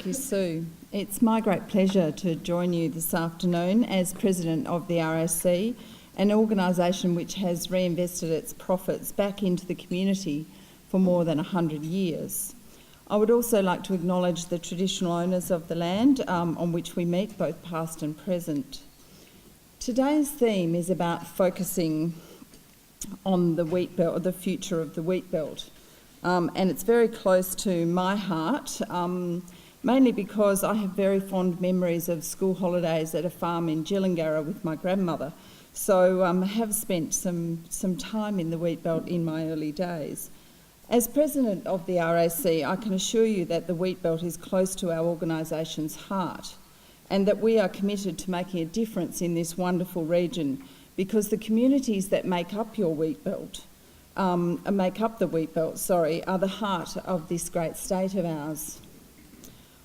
Thank you, Sue. It's my great pleasure to join you this afternoon as President of the RAC, an organisation which has reinvested its profits back into the community for more than 100 years. I would also like to acknowledge the traditional owners of the land on which we meet, both past and present. Today's theme is about focusing on the Wheatbelt, or the future of the Wheatbelt. And it's very close to my heart, mainly because I have very fond memories of school holidays at a farm in Gillingarra with my grandmother. So I have spent some time in the Wheatbelt in my early days. As President of the RAC, I can assure you that the Wheatbelt is close to our organisation's heart, and that we are committed to making a difference in this wonderful region, because the communities that make up the Wheatbelt, are the heart of this great state of ours.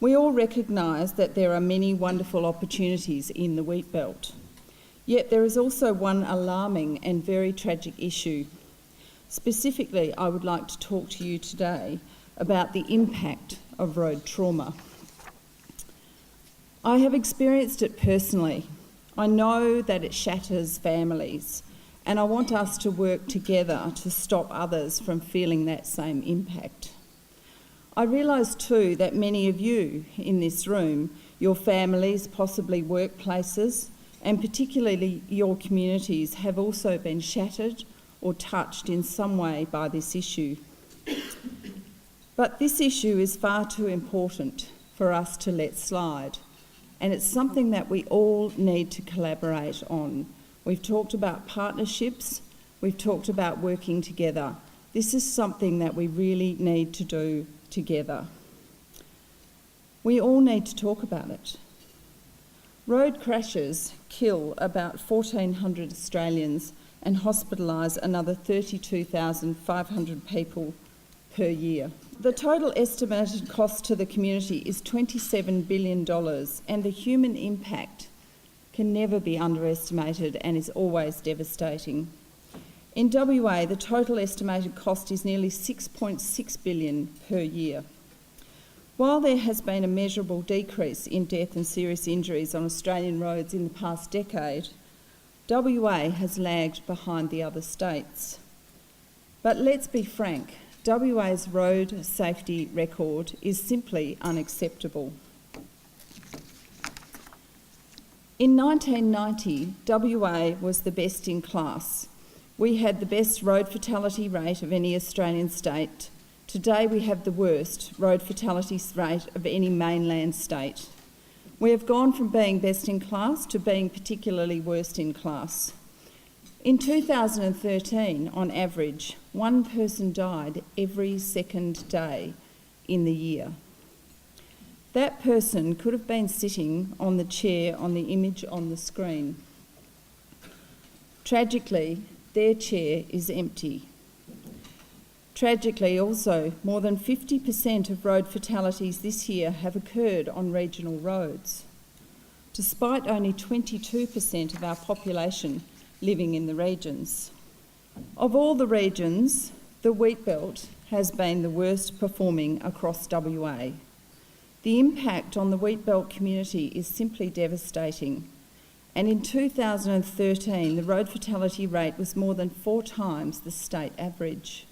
We all recognise that there are many wonderful opportunities in the Wheatbelt. Yet there is also one alarming and very tragic issue. Specifically, I would like to talk to you today about the impact of road trauma. I have experienced it personally. I know that it shatters families, and I want us to work together to stop others from feeling that same impact. I realise too that many of you in this room, your families, possibly workplaces, and particularly your communities, have also been shattered or touched in some way by this issue. But this issue is far too important for us to let slide, and it's something that we all need to collaborate on. We've talked about partnerships, we've talked about working together. This is something that we really need to do together. We all need to talk about it. Road crashes kill about 1,400 Australians and hospitalise another 32,500 people per year. The total estimated cost to the community is $27 billion, and the human impact can never be underestimated and is always devastating. In WA, the total estimated cost is nearly $6.6 billion per year. While there has been a measurable decrease in death and serious injuries on Australian roads in the past decade, WA has lagged behind the other states. But let's be frank, WA's road safety record is simply unacceptable. In 1990, WA was the best in class. We had the best road fatality rate of any Australian state. Today we have the worst road fatality rate of any mainland state. We have gone from being best in class to being particularly worst in class. In 2013, on average, one person died every second day in the year. That person could have been sitting on the chair on the image on the screen. Tragically, their chair is empty. Tragically also, more than 50% of road fatalities this year have occurred on regional roads, despite only 22% of our population living in the regions. Of all the regions, the Wheatbelt has been the worst performing across WA. The impact on the Wheatbelt community is simply devastating, and in 2013 the road fatality rate was more than 4 times the state average.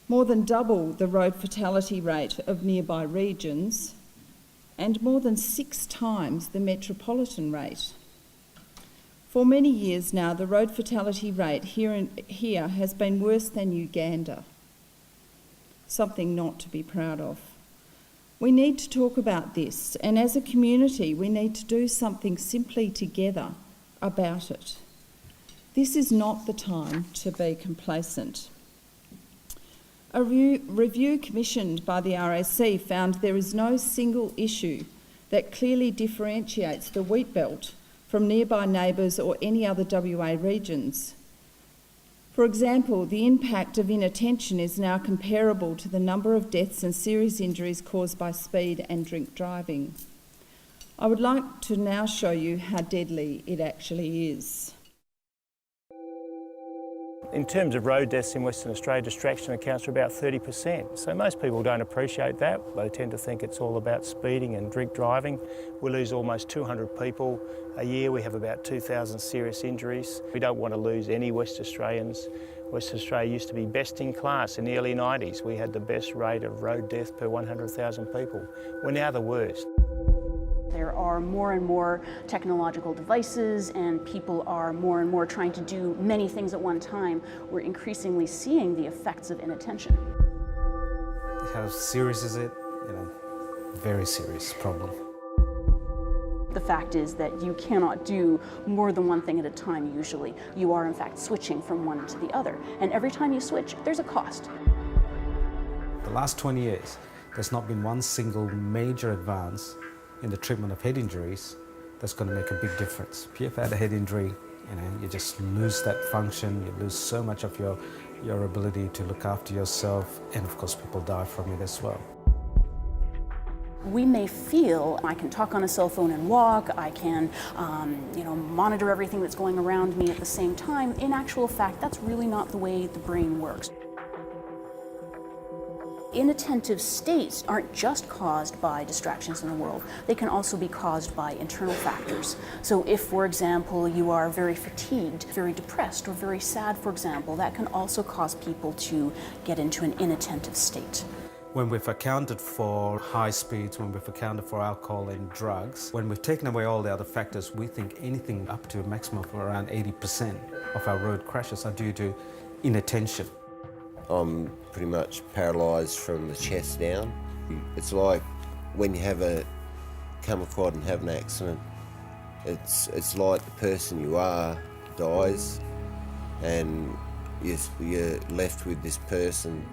More than double the road fatality rate of nearby regions, and more than 6 times the metropolitan rate. For many years now, the road fatality rate here has been worse than Uganda, something not to be proud of. We need to talk about this, and as a community, we need to do something simply together about it. This is not the time to be complacent. A review commissioned by the RAC found there is no single issue that clearly differentiates the Wheatbelt from nearby neighbours or any other WA regions. For example, the impact of inattention is now comparable to the number of deaths and serious injuries caused by speed and drink driving. I would like to now show you how deadly it actually is. In terms of road deaths in Western Australia, distraction accounts for about 30%. So most people don't appreciate that. They tend to think it's all about speeding and drink driving. We lose almost 200 people a year. We have about 2,000 serious injuries. We don't want to lose any West Australians. Western Australia used to be best in class in the early 90s. We had the best rate of road death per 100,000 people. We're now the worst. There are more and more technological devices, and people are more and more trying to do many things at one time. We're increasingly seeing the effects of inattention. How serious is it? Very serious problem. The fact is that you cannot do more than one thing at a time usually. You are in fact switching from one to the other. And every time you switch, there's a cost. The last 20 years, there's not been one single major advance in the treatment of head injuries that's going to make a big difference. If you've had a head injury, you just lose that function, you lose so much of your ability to look after yourself, and of course people die from it as well. We may feel I can talk on a cell phone and walk, I can monitor everything that's going around me at the same time. In actual fact, that's really not the way the brain works. Inattentive states aren't just caused by distractions in the world. They can also be caused by internal factors. So if, for example, you are very fatigued, very depressed, or very sad, for example, that can also cause people to get into an inattentive state. When we've accounted for high speeds, when we've accounted for alcohol and drugs, when we've taken away all the other factors, we think anything up to a maximum of around 80% of our road crashes are due to inattention. I'm pretty much paralysed from the chest down. It's like when you come a quad and have an accident, it's like the person you are dies and you're left with this person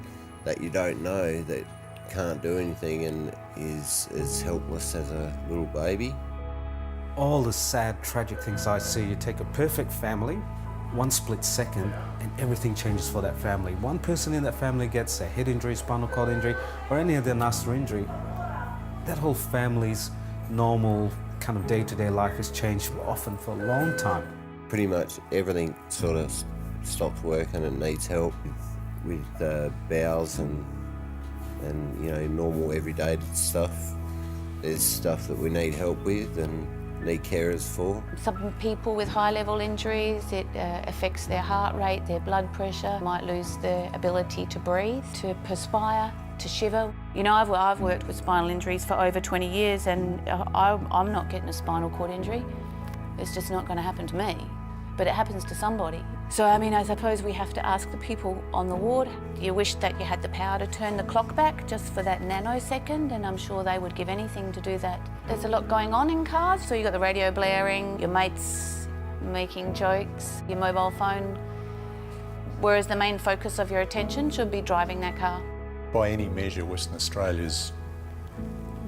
that you don't know, that can't do anything and is helpless as a little baby. All the sad, tragic things I see, you take a perfect family, one split second, and everything changes for that family. One person in that family gets a head injury, spinal cord injury, or any other nasty injury. That whole family's normal kind of day-to-day life has changed often for a long time. Pretty much everything sort of stops working and needs help with bowels and normal everyday stuff. There's stuff that we need help with and need carers for. Some people with high-level injuries, it affects their heart rate, their blood pressure, might lose the ability to breathe, to perspire, to shiver. I've worked with spinal injuries for over 20 years and I'm not getting a spinal cord injury. It's just not going to happen to me, but it happens to somebody. So, I suppose we have to ask the people on the ward, do you wish that you had the power to turn the clock back just for that nanosecond? And I'm sure they would give anything to do that. There's a lot going on in cars, so you've got the radio blaring, your mates making jokes, your mobile phone, whereas the main focus of your attention should be driving that car. By any measure, Western Australia's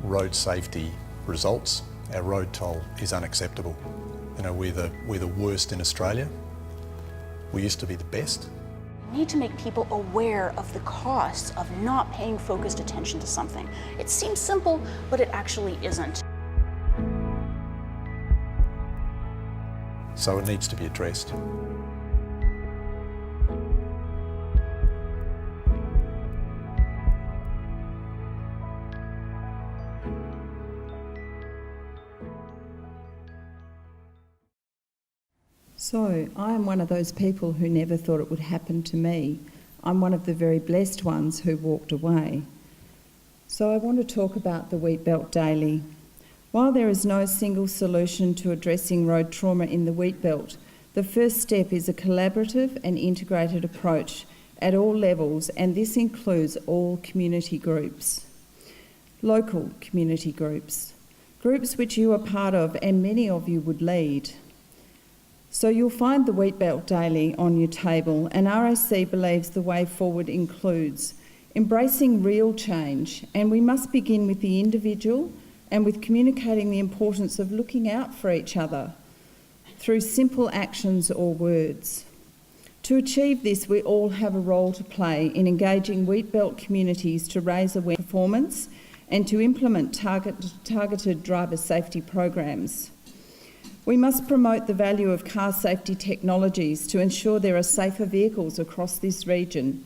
road safety results, our road toll is unacceptable. We're the worst in Australia. We used to be the best. We need to make people aware of the costs of not paying focused attention to something. It seems simple, but it actually isn't. So it needs to be addressed. So, I am one of those people who never thought it would happen to me. I'm one of the very blessed ones who walked away. So I want to talk about the Wheatbelt Daily. While there is no single solution to addressing road trauma in the Wheatbelt, the first step is a collaborative and integrated approach at all levels, and this includes all community groups. Local community groups, groups which you are part of and many of you would lead. So you'll find the Wheatbelt Daily on your table, and RAC believes the way forward includes embracing real change, and we must begin with the individual and with communicating the importance of looking out for each other through simple actions or words. To achieve this, we all have a role to play in engaging Wheatbelt communities to raise awareness of performance and to implement targeted driver safety programs. We must promote the value of car safety technologies to ensure there are safer vehicles across this region.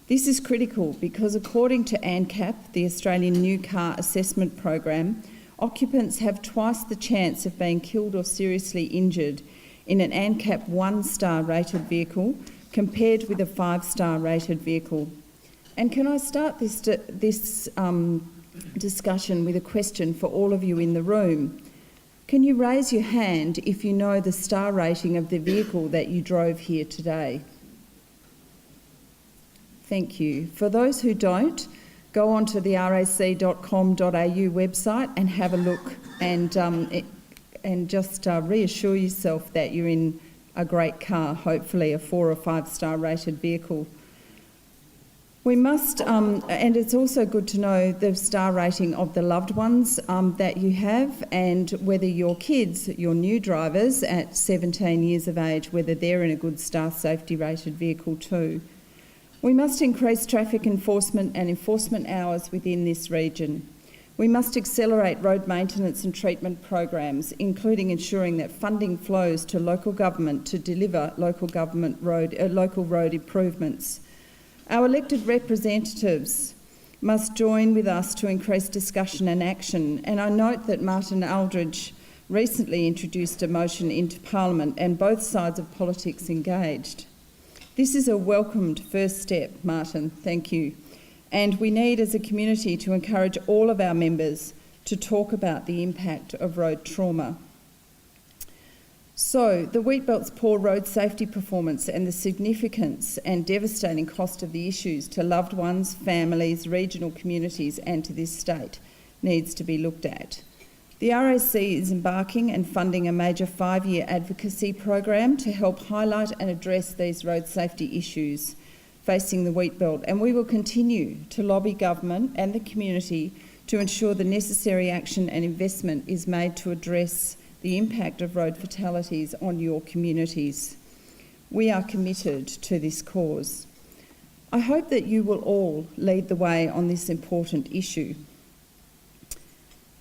This is critical because according to ANCAP, the Australian New Car Assessment Program, occupants have twice the chance of being killed or seriously injured in an ANCAP 1-star rated vehicle compared with a 5-star rated vehicle. And can I start this discussion with a question for all of you in the room? Can you raise your hand if you know the star rating of the vehicle that you drove here today? Thank you. For those who don't, go onto the rac.com.au website and have a look and just reassure yourself that you're in a great car, hopefully a 4 or 5-star rated vehicle. We must, and it's also good to know the star rating of the loved ones that you have, and whether your kids, your new drivers at 17 years of age, whether they're in a good star safety rated vehicle too. We must increase traffic enforcement and enforcement hours within this region. We must accelerate road maintenance and treatment programs, including ensuring that funding flows to local government to deliver local road improvements. Our elected representatives must join with us to increase discussion and action, and I note that Martin Aldridge recently introduced a motion into Parliament and both sides of politics engaged. This is a welcomed first step, Martin, thank you. And we need as a community to encourage all of our members to talk about the impact of road trauma. So, the Wheatbelt's poor road safety performance and the significance and devastating cost of the issues to loved ones, families, regional communities and to this state needs to be looked at. The RAC is embarking and funding a major 5-year advocacy program to help highlight and address these road safety issues facing the Wheatbelt, and we will continue to lobby government and the community to ensure the necessary action and investment is made to address the impact of road fatalities on your communities. We are committed to this cause. I hope that you will all lead the way on this important issue,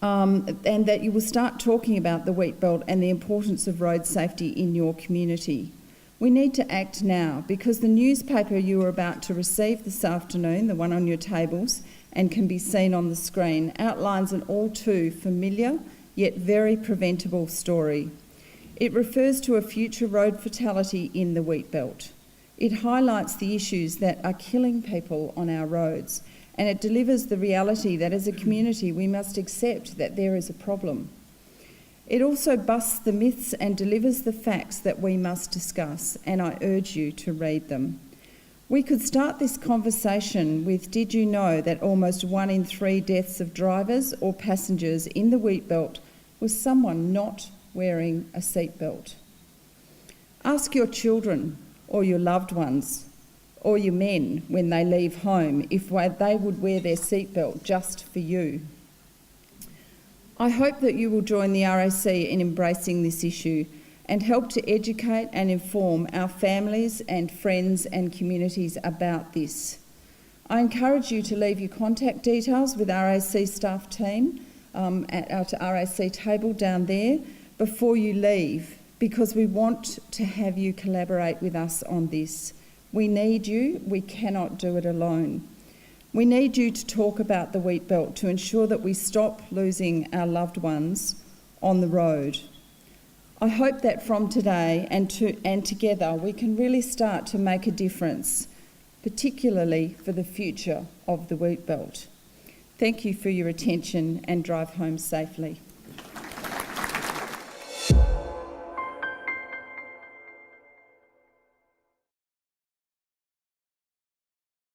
and that you will start talking about the Wheatbelt and the importance of road safety in your community. We need to act now because the newspaper you are about to receive this afternoon, the one on your tables and can be seen on the screen, outlines an all too familiar yet very preventable story. It refers to a future road fatality in the Wheatbelt. It highlights the issues that are killing people on our roads, and it delivers the reality that as a community we must accept that there is a problem. It also busts the myths and delivers the facts that we must discuss, and I urge you to read them. We could start this conversation with, did you know that almost 1 in 3 deaths of drivers or passengers in the Wheatbelt was someone not wearing a seatbelt? Ask your children or your loved ones or your men when they leave home if they would wear their seatbelt just for you. I hope that you will join the RAC in embracing this issue and help to educate and inform our families and friends and communities about this. I encourage you to leave your contact details with RAC staff team at our RAC table down there before you leave, because we want to have you collaborate with us on this. We need you, we cannot do it alone. We need you to talk about the Wheatbelt to ensure that we stop losing our loved ones on the road. I hope that from today and together we can really start to make a difference, particularly for the future of the Wheatbelt. Thank you for your attention and drive home safely.